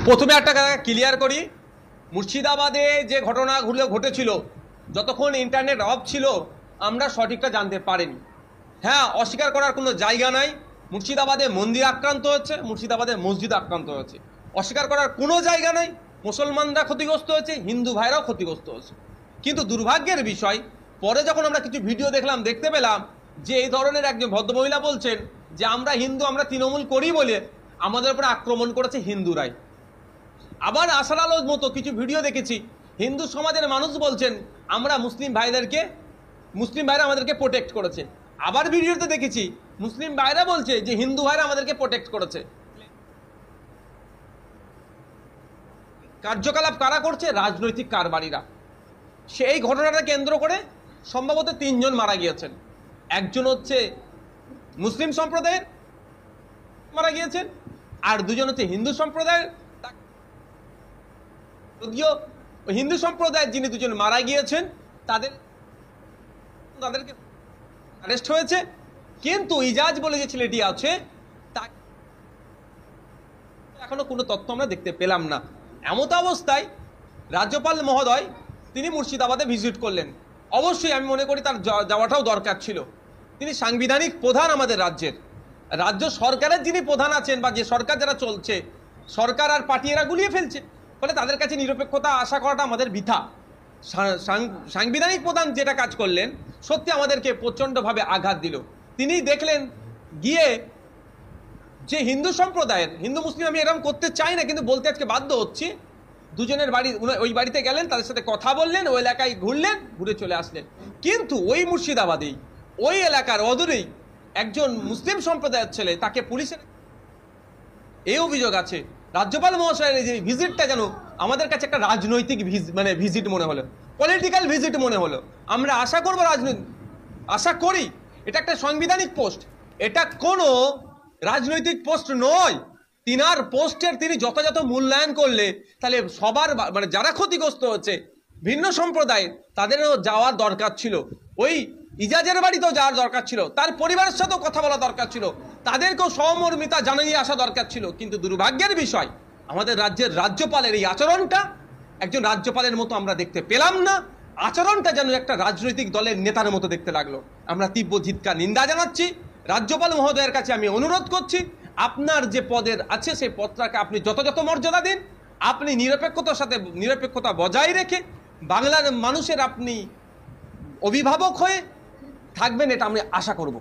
প্রথমে একটা কথা ক্লিয়ার করি, মুর্শিদাবাদে যে ঘটনাগুলো ঘটেছিল যতক্ষণ ইন্টারনেট অফ ছিল আমরা সঠিকটা জানতে পারিনি। হ্যাঁ, অস্বীকার করার কোনো জায়গা নাই, মুর্শিদাবাদে মন্দির আক্রান্ত হচ্ছে, মুর্শিদাবাদে মসজিদ আক্রান্ত হয়েছে, অস্বীকার করার কোনো জায়গা নাই। মুসলমানরা ক্ষতিগ্রস্ত হয়েছে, হিন্দু ভাইরাও ক্ষতিগ্রস্ত হয়েছে। কিন্তু দুর্ভাগ্যের বিষয়, পরে যখন আমরা কিছু ভিডিও দেখতে পেলাম যে এই ধরনের একজন ভদ্রমহিলা বলছেন যে আমরা হিন্দু, আমরা তৃণমূল করি বলে আমাদের উপরে আক্রমণ করেছে হিন্দুরাই। আবার আশার আলোর মতো কিছু ভিডিও দেখেছি, হিন্দু সমাজের মানুষ বলছেন আমরা মুসলিম ভাইরা আমাদেরকে প্রোটেক্ট করেছে। আবার ভিডিওতে দেখেছি মুসলিম ভাইরা বলছে যে হিন্দু ভাইরা আমাদেরকে প্রোটেক্ট করেছে। কার্যকলাপ কারা করছে? রাজনৈতিক কারবারিরা। সেই ঘটনাটা কেন্দ্র করে সম্ভবত 3 জন মারা গিয়েছেন। একজন হচ্ছে মুসলিম সম্প্রদায়ের মারা গিয়েছেন, আর 2 জন হচ্ছে হিন্দু সম্প্রদায়ের। যদিও হিন্দু সম্প্রদায়ের যিনি 2 জন মারা গিয়েছেন তাদেরকে অ্যারেস্ট হয়েছে, কিন্তু ইজাজ বলে যে ছেলেটি আছে তা এখনো কোনো তথ্য আমরা দেখতে পেলাম না। এমত অবস্থায় রাজ্যপাল মহোদয় তিনি মুর্শিদাবাদে ভিজিট করলেন। অবশ্যই আমি মনে করি তার যাওয়াটাও দরকার ছিল। তিনি সাংবিধানিক প্রধান আমাদের রাজ্যের, রাজ্য সরকারের যিনি প্রধান আছেন বা যে সরকার যারা চলছে, সরকার আর পার্টি এরা গুলিয়ে ফেলছে, ফলে তাদের কাছে নিরপেক্ষতা আশা করাটা আমাদের বৃথা। সাংবিধানিক প্রধান যেটা কাজ করলেন সত্যি আমাদেরকে প্রচণ্ডভাবে আঘাত দিল। তিনি দেখলেন গিয়ে যে হিন্দু সম্প্রদায়ের, হিন্দু মুসলিম আমি এরকম করতে চাই না কিন্তু বলতে আজকে বাধ্য হচ্ছি, 2 জনের বাড়ি, ওই বাড়িতে গেলেন, তাদের সাথে কথা বললেন, ওই এলাকায় ঘুরলেন, ঘুরে চলে আসলেন। কিন্তু ওই মুর্শিদাবাদেই ওই এলাকার অদূরেই একজন মুসলিম সম্প্রদায়ের ছেলে, তাকে পুলিশের এই অভিযোগ আছে। রাজ্যপাল মহাশয়ের এই যে ভিজিটটা যেন আমাদের কাছে একটা রাজনৈতিক ভিজিট মনে হলো, পলিটিক্যাল ভিজিট মনে হলো। আমরা আশা করি এটা একটা সাংবিধানিক পোস্ট, এটা কোনো রাজনৈতিক পোস্ট নয়। তিনার পোস্টের তিনি যথাযথ মূল্যায়ন করলে তাহলে সবার যারা ক্ষতিগ্রস্ত হচ্ছে ভিন্ন সম্প্রদায় তাদেরও যাওয়ার দরকার ছিল, ওই ইজাজের বাড়িতেও যাওয়ার দরকার ছিল, তার পরিবারের সাথেও কথা বলা দরকার ছিল, তাদেরকেও সহমর্মিতা জানিয়ে আসা দরকার ছিল। কিন্তু দুর্ভাগ্যের বিষয় আমাদের রাজ্যের রাজ্যপালের এই আচরণটা একজন রাজ্যপালের মতো আমরা দেখতে পেলাম না। আচরণটা যেন একটা রাজনৈতিক দলের নেতার মতো দেখতে লাগলো। আমরা তীব্র ধিক্কার নিন্দা জানাচ্ছি। রাজ্যপাল মহোদয়ের কাছে আমি অনুরোধ করছি, আপনার যে পদের আছে সেই পদটাকে আপনি যথাযথ মর্যাদা দিন। আপনি নিরপেক্ষতা বজায় রেখে বাংলার মানুষের আপনি অভিভাবক হয়ে থাকবেন, এটা আমি আশা করব।